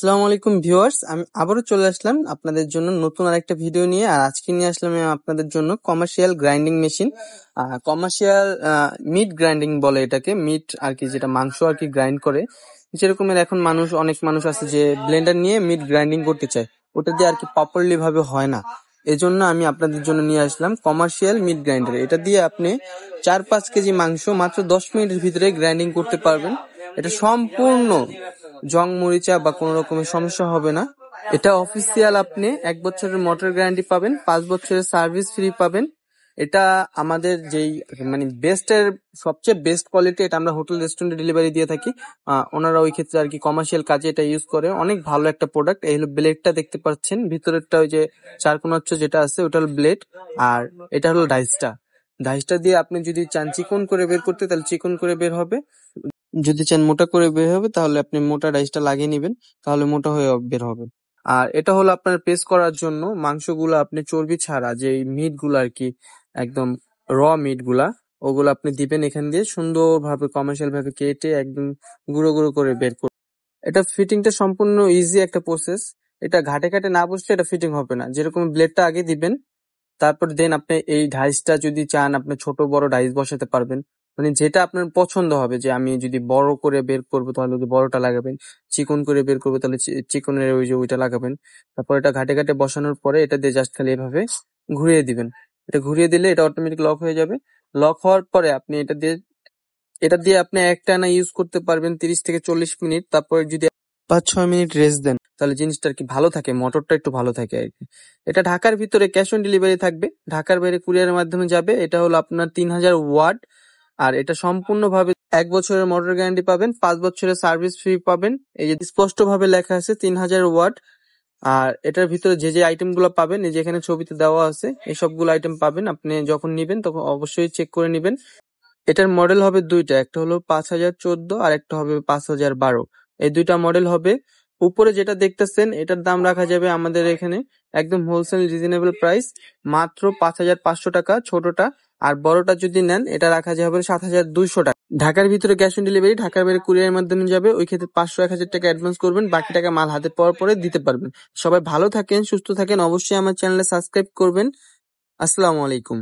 আসসালামু আলাইকুম ভিউয়ার্স, আমি আবারও চলে আসলাম আপনাদের জন্য নতুন আরেকটা ভিডিও নিয়ে। আর আজকে নিয়ে আসলাম আমি আপনাদের জন্য commercial grinding machine. Commercial meat grinding বলে এটাকে, মিট আর কি, যেটা মাংস আর কি গ্রাইন্ড করে। যেরকমের এখন অনেক মানুষ আছে যে ব্লেন্ডার নিয়ে মিট গ্রাইন্ডিং করতে চায়, ওটা দিয়ে আর কি প্রপারলি ভাবে হয় না। এজন্য আমি আপনাদের জন্য নিয়ে আসলাম কমার্শিয়াল মিট গ্রাইন্ডার। এটা দিয়ে আপনি 4-5 কেজি মাংস মাত্র 10 মিনিটের ভিতরে গ্রাইন্ডিং করতে পারবেন। এটা সম্পূর্ণ জং মরিচা বা কোনো রকমের সমস্যা হবে না। এটা অফিসিয়াল, আপনি 1 বছরের মোটর গ্যারান্টি পাবেন, 5 বছরের সার্ভিস ফ্রি পাবেন। এটা আমাদের যেই বেস্টের সবচেয়ে বেস্ট কোয়ালিটি, এটা আমরা হোটেল রেস্টুরেন্টে ডেলিভারি দিয়ে থাকি। ওনারা ওই ক্ষেত্রে আর কি কমার্শিয়াল কাজে এটা ইউজ করে। অনেক ভালো একটা প্রোডাক্ট। এই হলো ব্লেডটা দেখতে পাচ্ছেন, ভিতরেরটা ওই যে চারকোনাচ্ছ যেটা আছে ওটা হলো ব্লেড, আর এটা হলো ডাইসটা। ডাইসটা দিয়ে আপনি যদি চান চিকন করে বের করতে, তাহলে চিকন করে বের হবে। যদি চান মোটা করে বের হবে, তাহলে আপনি মোটা ডাইসটা লাগিয়ে নিবেন, তাহলে মোটা হয়ে বের হবে। আর এটা হলো আপনার পেস্ট করার জন্য মাংসগুলো আপনি চর্বি ছাড়া যে মিট গুলো আর কি, একদম মিট গুলা, ওগুলো আপনি দিবেন এখান দিয়ে সুন্দরভাবে কমার্শিয়াল ভাবে কেটে একদম গুঁড়ো গুঁড়ো করে বের করবেন। এটা ফিটিংটা সম্পূর্ণ ইজি একটা প্রসেস। এটা ঘাটে ঘাটে না বসলে এটা ফিটিং হবে না। যেরকম ব্লেডটা আগে দিবেন, তারপর দেন আপনি এই ডাইসটা যদি চান আপনি ছোট বড় ডাইস বসাতে পারবেন। যেটা আপনার পছন্দ হবে, যে আমি যদি বড় করে বের করবো তাহলে ওই যে বড়টা লাগাবেন, চিকন করে বের করবো তাহলে চিকনের ওই যে ওইটা লাগাবেন। তারপর এটা ঘাটে ঘাটে বসানোর পরে এটা দিয়ে জাস্ট খালি এভাবে ঘুরিয়ে দিবেন। এটা ঘুরিয়ে দিলে এটা অটোমেটিক লক হয়ে যাবে। লক হওয়ার পরে আপনি এটা দিয়ে আপনি একটানা ইউজ করতে পারবেন 30 থেকে 40 মিনিট। তারপরে যদি 5-6 মিনিট রেস্ট দেন, তাহলে জিনিসটা আর কি ভালো থাকে, মোটরটা একটু ভালো থাকে আর কি। এটা ঢাকার ভিতরে ক্যাশ অন ডেলিভারি থাকবে, ঢাকার বাইরে কুরিয়ারের মাধ্যমে যাবে। এটা হলো আপনার 3000 ওয়াট। আর এটা সম্পূর্ণভাবে 1 বছরের মোটর গ্যারান্টি পাবেন, 5 বছরের সার্ভিস ফ্রি পাবেন। এই যে স্পষ্ট ভাবে লেখা আছে 3000 ওয়াট। আর এটার ভিতরে যে যে আইটেম গুলো পাবেন, এই যে এখানে ছবিতে দেওয়া আছে, এই সবগুলো আইটেম পাবেন। আপনি যখন নিবেন তখন অবশ্যই চেক করে নিবেন। এটার মডেল হবে দুইটা, একটা হলো 5014 আর একটা হবে 5012। এই দুইটা মডেল হবে। উপরে যেটা দেখতেছেন এটার দাম রাখা যাবে আমাদের এখানে একদম হোলসেল রিজনেবল প্রাইস, মাত্র 5500 টাকা ছোটটা। আর বড়টা যদি নেন এটা রাখা যাবে 7200 টাকা। ঢাকার ভিতরে ক্যাশ অন ডেলিভারি, ঢাকার বাইরে কুরিয়ারের মাধ্যমে যাবে। ওই ক্ষেত্রে 500-1000 টাকা অ্যাডভান্স করবেন, বাকি টাকা মাল হাতে পাওয়ার পরে দিতে পারবেন। সবাই ভালো থাকেন, সুস্থ থাকেন, অবশ্যই আমার চ্যানেলে সাবস্ক্রাইব করবেন। আসসালামু আলাইকুম।